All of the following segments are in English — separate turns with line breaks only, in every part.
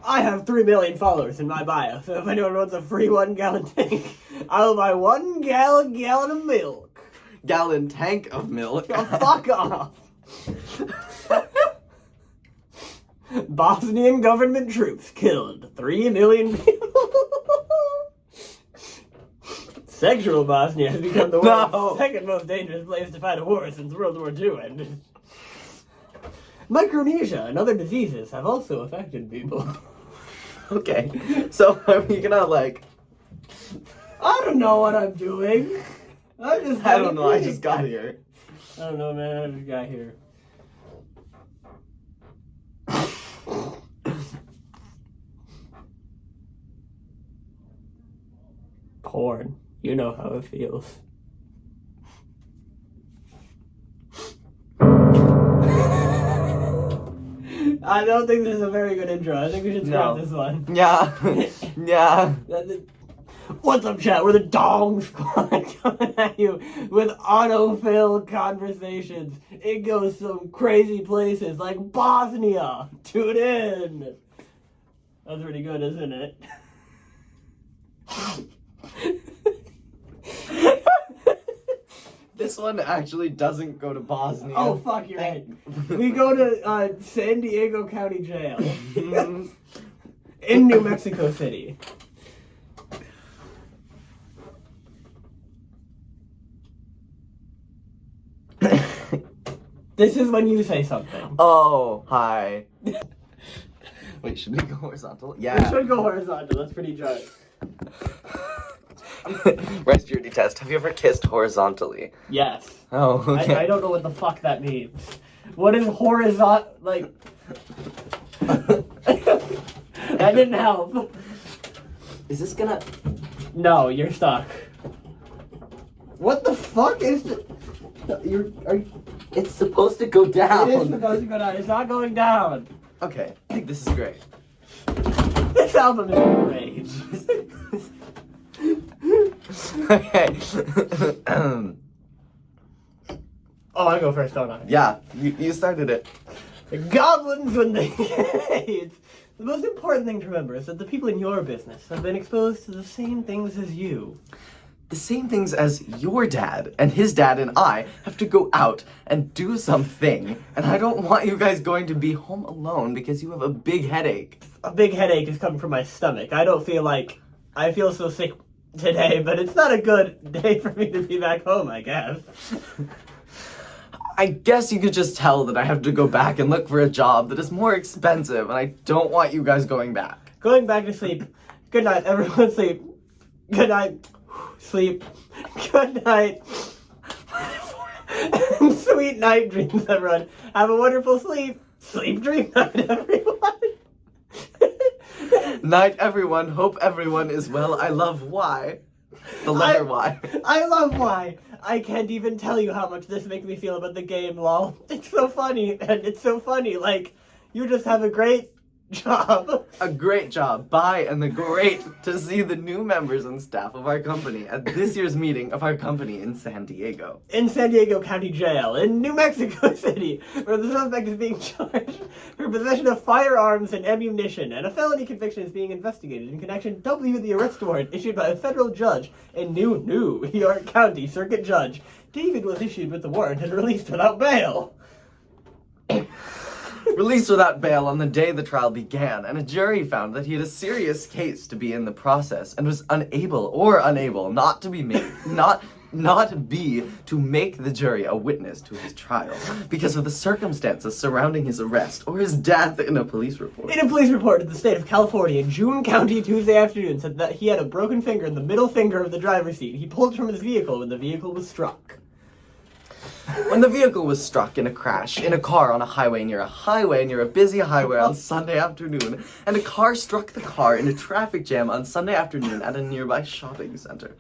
I have 3 million followers in my bio, so if anyone wants a free 1 gallon tank, I'll buy 1 gallon of milk.
Gallon tank of milk.
Oh, fuck off. Bosnian government troops killed 3 million people. Sexual Bosnia has become the world's second most dangerous place to fight a war since World War II ended. Micronesia and other diseases have also affected people.
Okay, so are we gonna, like...
I don't know what I'm doing.
I don't know, I just got here.
I don't know, man, I just got here. Porn. You know how it feels. I don't think this is a very good intro. I think we should scrap this one.
Yeah. Yeah.
What's up, chat? We're the Dong Squad coming at you with autofill conversations. It goes some crazy places like Bosnia. Tune in. That's pretty good, isn't it?
This one actually doesn't go to Bosnia.
Oh, fuck, you're right. We go to San Diego County Jail in New Mexico City. This is when you say something.
Oh, hi. Wait, should we go horizontal? Yeah.
We should go horizontal. That's pretty dry.
Rice purity test. Have you ever kissed horizontally?
Yes.
Oh, okay.
I don't know what the fuck that means. What is horizontal? Like... That didn't help.
Is this gonna...
No, you're stuck. What the fuck is it?
It's supposed to go down.
It is supposed to go down. It's not going down.
Okay, I think this is great.
This album is great.
Okay.
Oh, I go first, don't I?
Yeah, you started it.
The goblins when they AIDS. The most important thing to remember is that the people in your business have been exposed to the same things as you.
The same things as your dad and his dad and I have to go out and do something. And I don't want you guys going to be home alone because you have a big headache.
A big headache is coming from my stomach. I feel so sick today, but it's not a good day for me to be back home, I guess.
I guess you could just tell that I have to go back and look for a job that is more expensive, and I don't want you guys going back.
Going back to sleep. Good night, everyone. Sleep. Good night. Sleep. Good night. Sweet night dreams, everyone. Have a wonderful sleep. Sleep dream night, everyone.
Night, everyone. Hope everyone is well. I love Y. The letter Y.
I love Y. I can't even tell you how much this makes me feel about the game, lol. It's so funny, and it's so funny. Like, you just have a great job.
A great job. Bye, and the great to see the new members and staff of our company at this year's meeting of our company in San Diego.
In San Diego County Jail, in New Mexico City, where the suspect is being charged for possession of firearms and ammunition, and a felony conviction is being investigated in connection with the arrest warrant issued by a federal judge in New York County Circuit Judge. David was issued with the warrant and released without bail.
Released without bail on the day the trial began, and a jury found that he had a serious case to be in the process and was unable not to make the jury a witness to his trial because of the circumstances surrounding his arrest or his death in a police report.
In a police report in the state of California, June County, Tuesday afternoon, said that he had a broken finger in the middle finger of the driver's seat. He pulled from his vehicle when the vehicle was struck.
When the vehicle was struck in a crash in a car on a highway near a busy highway on Sunday afternoon, and a car struck the car in a traffic jam on Sunday afternoon at a nearby shopping center.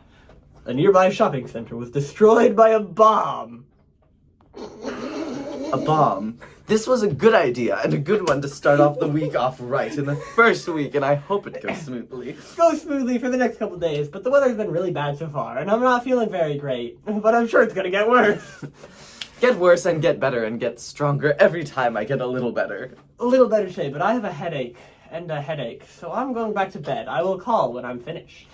A nearby shopping center was destroyed by a bomb.
A bomb. This was a good idea and a good one to start off the week off right in the first week, and I hope it goes smoothly.
Goes smoothly for the next couple days, but the weather's been really bad so far, and I'm not feeling very great. But I'm sure it's gonna get worse.
Get worse and get better and get stronger every time I get a little better.
A little better shape, but I have a headache, and a headache, so I'm going back to bed. I will call when I'm finished.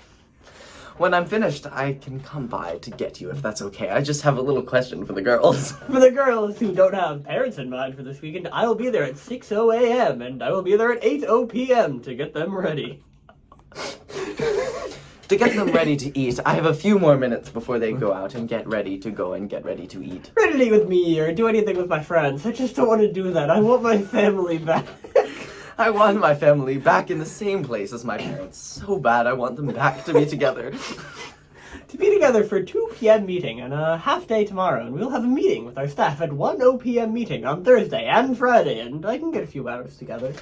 When I'm finished, I can come by to get you if that's okay. I just have a little question for the girls.
For the girls who don't have parents in mind for this weekend, I will be there at 6:00 a.m. and I will be there at 8:00 p.m. to get them ready.
To get them ready to eat, I have a few more minutes before they go out and get ready to go and get ready to eat.
Ready to eat with me or do anything with my friends. I just don't want to do that. I want my family back.
I want my family back in the same place as my parents. So bad I want them back to be together.
To be together for a 2 p.m. meeting and a half day tomorrow, and we'll have a meeting with our staff at 1:00 p.m. meeting on Thursday and Friday, and I can get a few hours together.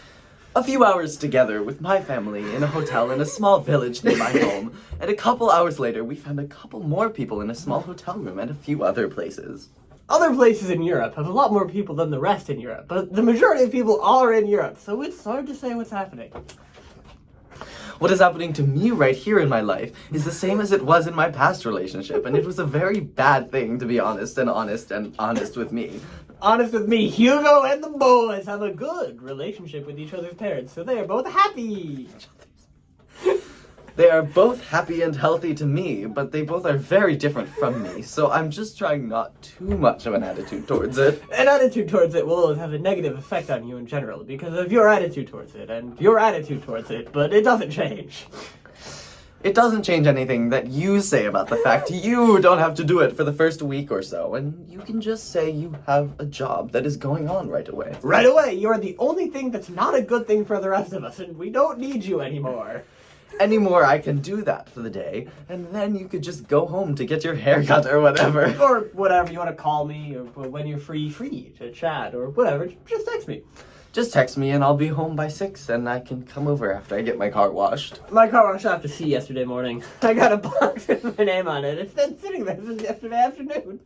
A few hours together with my family in a hotel in a small village near my home, and a couple hours later we found a couple more people in a small hotel room and a few other places.
Other places in Europe have a lot more people than the rest in Europe, but the majority of people are in Europe, so it's hard to say what's happening.
What is happening to me right here in my life is the same as it was in my past relationship, and it was a very bad thing, to be honest with me.
Honest with me, Hugo and the boys have a good relationship with each other's parents, so they are both happy.
They are both happy and healthy to me, but they both are very different from me, so I'm just trying not too much of an attitude towards it.
An attitude towards it will always have a negative effect on you in general, because of your attitude towards it, and your attitude towards it, but it doesn't change.
It doesn't change anything that you say about the fact you don't have to do it for the first week or so, and you can just say you have a job that is going on right away.
Right away, you're the only thing that's not a good thing for the rest of us, and we don't need you anymore.
Anymore, I can do that for the day, and then you could just go home to get your hair cut or whatever.
Or whatever, you want to call me, or when you're free to chat, or whatever, just text me.
Just text me and I'll be home by 6 and I can come over after I get my car washed.
My car washed off to sea yesterday morning. I got a box with my name on it. It's been sitting there since yesterday afternoon.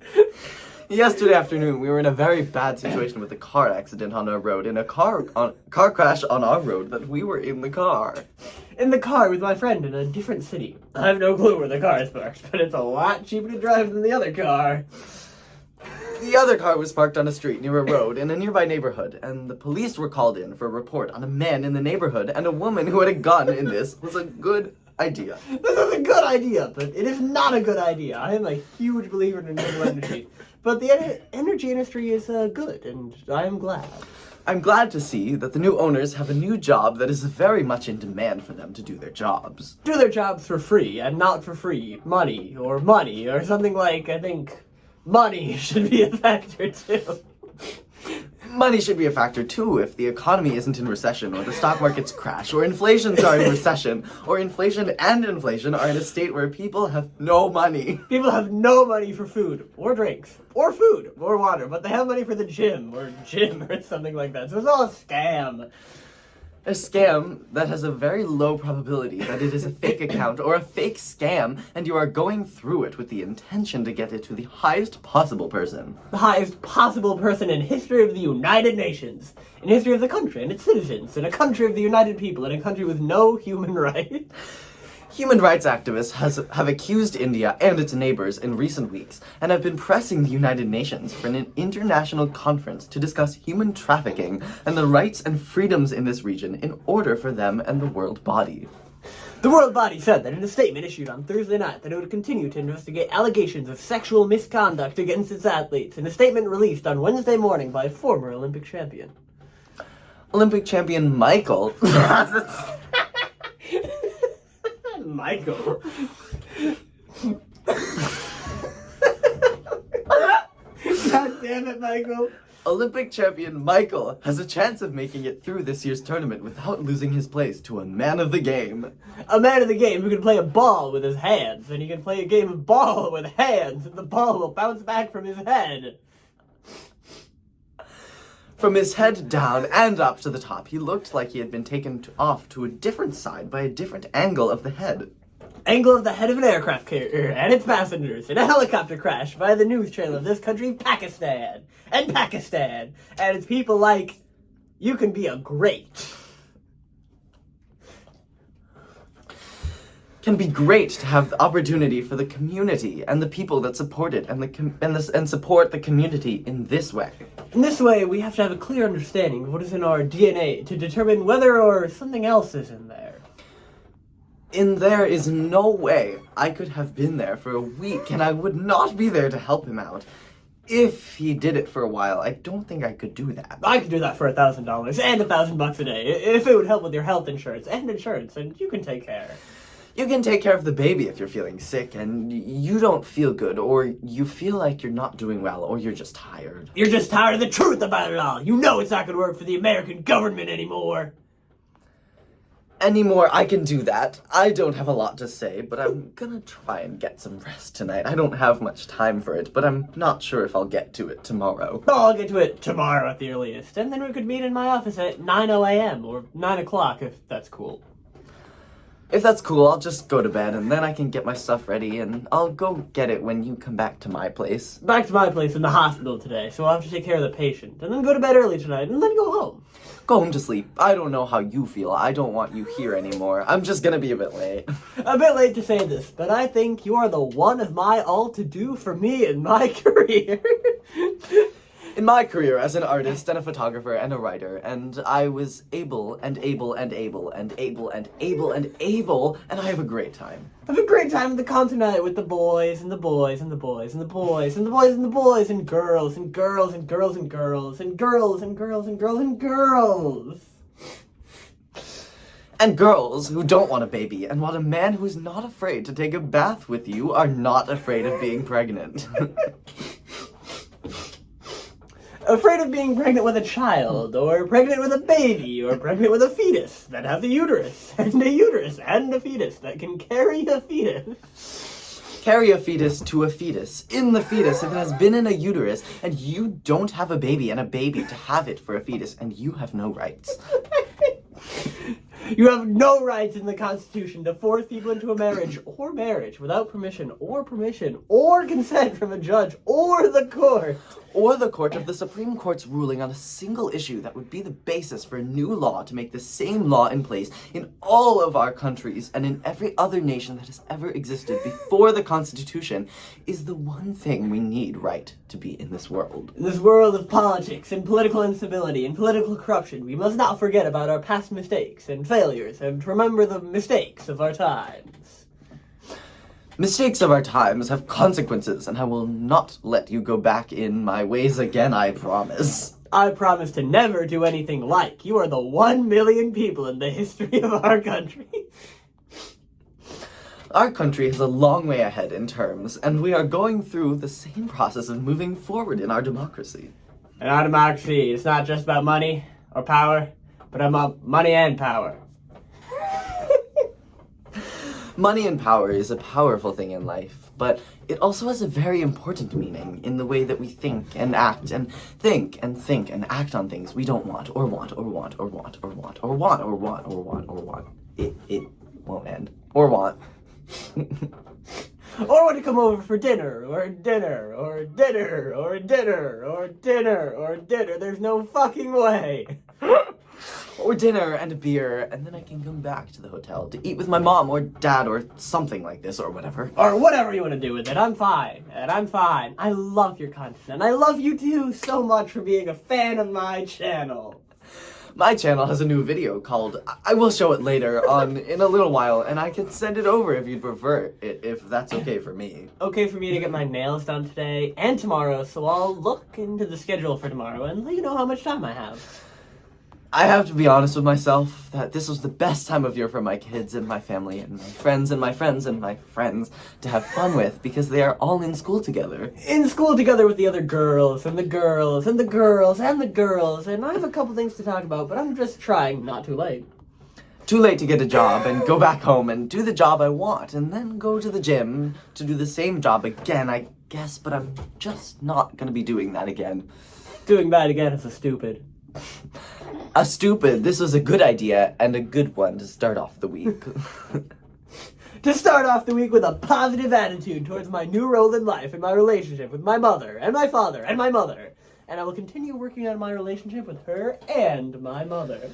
Yesterday afternoon, we were in a very bad situation with a car accident on our road, in a car crash on our road that we were in the car.
In the car with my friend in a different city. I have no clue where the car is parked, but it's a lot cheaper to drive than the other car.
The other car was parked on a street near a road in a nearby neighborhood, and the police were called in for a report on a man in the neighborhood and a woman who had a gun in this was a good idea.
This is a good idea, but it is not a good idea. I am a huge believer in renewable energy. But the energy industry is good, and I am glad.
I'm glad to see that the new owners have a new job that is very much in demand for them to do their jobs.
Do their jobs for free, and not for free money, or something like, I think, money should be a factor too.
Money should be a factor too if the economy isn't in recession, or the stock markets crash, or inflations are in recession, or inflation and inflation are in a state where people have no money.
People have no money for food, or drinks, or food, or water, but they have money for the gym, or something like that. So it's all a scam.
A scam that has a very low probability that it is a fake account or a fake scam, and you are going through it with the intention to get it to the highest possible person.
The highest possible person in history of the United Nations, in history of the country and its citizens, in a country of the United People, in a country with no human rights.
Human rights activists have accused India and its neighbors in recent weeks and have been pressing the United Nations for an international conference to discuss human trafficking and the rights and freedoms in this region in order for them and the world body.
The world body said that in a statement issued on Thursday night that it would continue to investigate allegations of sexual misconduct against its athletes in a statement released on Wednesday morning by a former Olympic champion.
Olympic champion Michael.
Michael. God damn it, Michael.
Olympic champion Michael has a chance of making it through this year's tournament without losing his place to a man of the game.
A man of the game who can play a ball with his hands, and he can play a game of ball with hands, and the ball will bounce back from his head.
From his head down and up to the top, he looked like he had been taken off to a different side by a different angle of the head.
Angle of the head of an aircraft carrier and its passengers in a helicopter crash by the news channel of this country, Pakistan. And its people like, you can be a great.
can be great to have the opportunity for the community and the people that support it and support the community in this way.
In this way, we have to have a clear understanding of what is in our DNA to determine whether or something else is in there.
There is no way I could have been there for a week and I would not be there to help him out. If he did it for a while, I don't think I could do that.
I could do that for $1,000 and $1,000 a day if it would help with your health insurance, and you can take care.
You can take care of the baby if you're feeling sick and you don't feel good, or you feel like you're not doing well, or you're just tired.
You're just tired of the truth about it all. You know it's not going to work for the American government anymore.
Anymore, I can do that. I don't have a lot to say, but I'm gonna try and get some rest tonight. I don't have much time for it, but I'm not sure if I'll get to it tomorrow.
I'll get to it tomorrow at the earliest, and then we could meet in my office at 9 a.m. or 9 o'clock if that's cool.
If that's cool, I'll just go to bed, and then I can get my stuff ready, and I'll go get it when you come back to my place.
Back to my place in the hospital today, so I'll have to take care of the patient, and then go to bed early tonight, and then go home.
Go home to sleep. I don't know how you feel. I don't want you here anymore. I'm just gonna be a bit late.
A bit late to say this, but I think you are the one of my all to do for me in my career.
In my career as an artist and a photographer and a writer, and I was able, and I have a great time.
I have a great time at the concert night with the boys and the boys and the boys and the boys and the boys and the boys and girls and girls and girls and girls and girls and girls and girls and girls.
And girls who don't want a baby and want a man who's not afraid to take a bath with you are not afraid of being pregnant.
Afraid of being pregnant with a child, or pregnant with a baby, or pregnant with a fetus that has a uterus and a fetus that can carry a fetus.
Carry a fetus to a fetus. In the fetus, if it has been in a uterus, and you don't have a baby and a baby to have it for a fetus, and you have no rights.
You have no rights in the Constitution to force people into a marriage without permission or consent from a judge or the court.
Or the court of the Supreme Court's ruling on a single issue that would be the basis for a new law to make the same law in place in all of our countries and in every other nation that has ever existed before the Constitution is the one thing we need right to be in this world.
In this world of politics and political instability and political corruption, we must not forget about our past mistakes and failures and remember the mistakes of our times.
Mistakes of our times have consequences, and I will not let you go back in my ways again, I promise.
I promise to never do anything like. You are the 1 million people in the history of our country.
Our country has a long way ahead in terms, and we are going through the same process of moving forward in our democracy.
In our democracy, it's not just about money or power, but about money and power.
Money and power is a powerful thing in life, but it also has a very important meaning in the way that we think and act and think and act on things we don't want or want. It won't end. Or want.
Or want to come over for dinner. There's no fucking way.
Or dinner and a beer, and then I can come back to the hotel to eat with my mom or dad or something like this or whatever.
Or whatever you want to do with it. I'm fine. I love your content. And I love you too so much for being a fan of my channel.
My channel has a new video called, I will show it later in a little while, and I can send it over if you'd prefer it, if that's okay for me.
Okay for me to get my nails done today and tomorrow, so I'll look into the schedule for tomorrow and let you know how much time I have.
I have to be honest with myself that this was the best time of year for my kids and my family and my friends and my friends and my friends to have fun with because they are all in school together.
In school together with the other girls and the girls and the girls and the girls, and I have a couple things to talk about, but I'm just trying not too late.
Too late to get a job and go back home and do the job I want and then go to the gym to do the same job again, I guess, but I'm just not gonna be doing that again.
Doing that again is a stupid.
This was a good idea and a good one to start off the week.
To start off the week with a positive attitude towards my new role in life and my relationship with my mother and my father and my mother. And I will continue working on my relationship with her and my mother.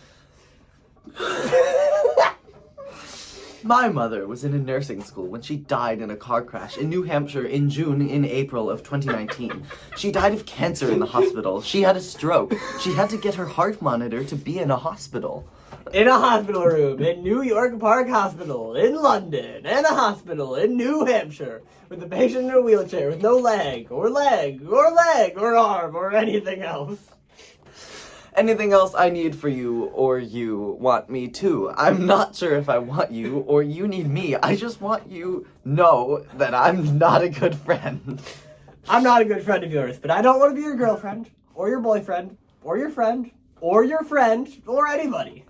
My mother was in a nursing school when she died in a car crash in New Hampshire in April of 2019. She died of cancer in the hospital. She had a stroke. She had to get her heart monitored to be in a hospital.
In a hospital room in New York Park Hospital, in London, and a hospital in New Hampshire, with the patient in a wheelchair with no leg, or arm, or anything else.
Anything else I need for you, or you want me to? I'm not sure if I want you, or you need me. I just want you know that I'm not a good friend.
I'm not a good friend of yours, but I don't want to be your girlfriend, or your boyfriend, or your friend, or your friend, or anybody.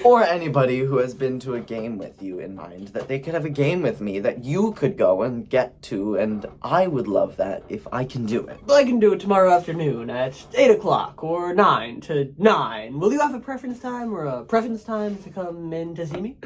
Or anybody who has been to a game with you in mind, that they could have a game with me that you could go and get to, and I would love that if I can do it.
I can do it tomorrow afternoon at 8 o'clock or 9 to 9. Will you have a preference time or a preference time to come in to see me?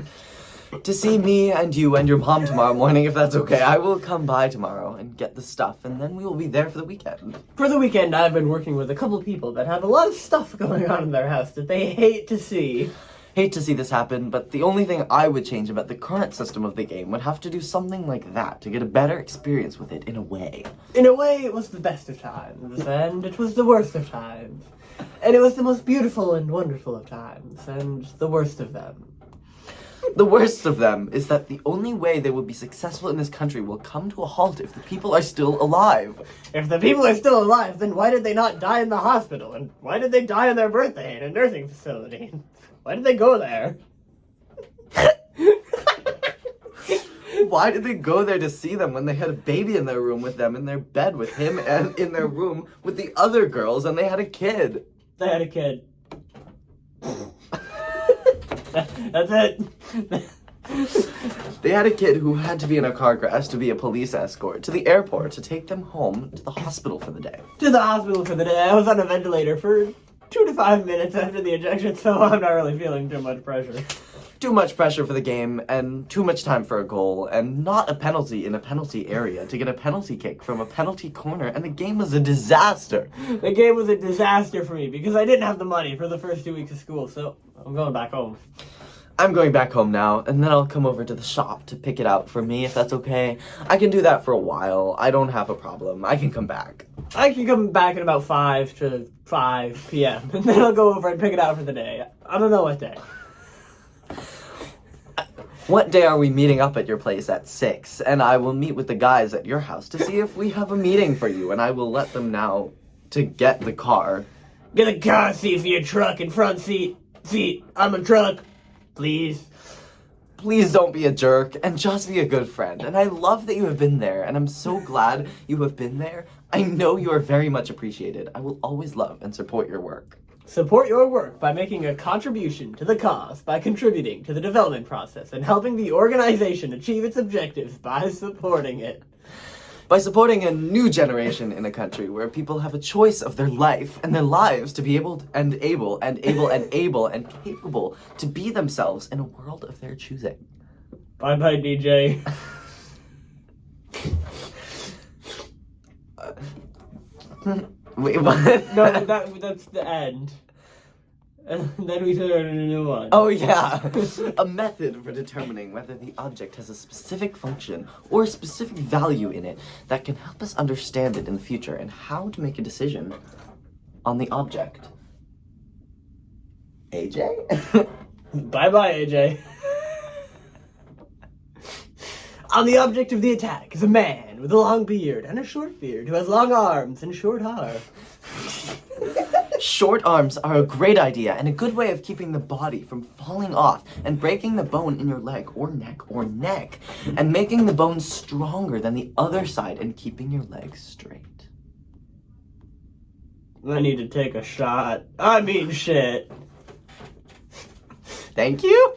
To see me and you and your mom tomorrow morning, if that's okay. I will come by tomorrow and get the stuff, and then we will be there for the weekend.
For the weekend, I've been working with a couple of people that have a lot of stuff going on in their house that they hate to see.
Hate to see this happen, but the only thing I would change about the current system of the game would have to do something like that to get a better experience with it in a way.
In a way, it was the best of times, and it was the worst of times. And it was the most beautiful and wonderful of times, and the worst of them.
The worst of them is that the only way they will be successful in this country will come to a halt if the people are still alive.
If the people are still alive, then why did they not die in the hospital? And why did they die on their birthday in a nursing facility? Why did they go there?
Why did they go there to see them when they had a baby in their room with them, in their bed with him, and in their room with the other girls, and they had a kid?
They had a kid. That's it.
They had a kid who had to be in a car crash to be a police escort to the airport to take them home to the hospital for the day.
To the hospital for the day. I was on a ventilator for 2 to 5 minutes after the injection, so I'm not really feeling too much pressure.
Too much pressure for the game, and too much time for a goal, and not a penalty in a penalty area to get a penalty kick from a penalty corner, and the game was a disaster.
The game was a disaster for me because I didn't have the money for the first 2 weeks of school, so I'm going back home.
I'm going back home now, and then I'll come over to the shop to pick it out for me, if that's okay. I can do that for a while. I don't have a problem. I can come back.
I can come back at about 5 to 5 p.m., and then I'll go over and pick it out for the day. I don't know what day.
What day are we meeting up at your place at 6? And I will meet with the guys at your house to see if we have a meeting for you, and I will let them know to get the car.
Get a car seat for your truck and front seat. I'm a truck. Please.
Please don't be a jerk, and just be a good friend. And I love that you have been there, and I'm so glad you have been there. I know you are very much appreciated. I will always love and support your work.
Support your work by making a contribution to the cause, by contributing to the development process, and helping the organization achieve its objectives by supporting it.
By supporting a new generation in a country where people have a choice of their life and their lives to be able and capable to be themselves in a world of their choosing.
Bye-bye, DJ.
Wait, what?
No, that's the end. And then we turn in a new one.
Oh yeah, a method for determining whether the object has a specific function or a specific value in it that can help us understand it in the future and how to make a decision on the object. AJ?
Bye-bye, AJ. On the object of the attack is a man with a long beard and a short beard who has long arms and short hair.
Short arms are a great idea and a good way of keeping the body from falling off and breaking the bone in your leg or neck and making the bone stronger than the other side and keeping your legs straight.
I need to take a shot. I mean shit.
Thank you.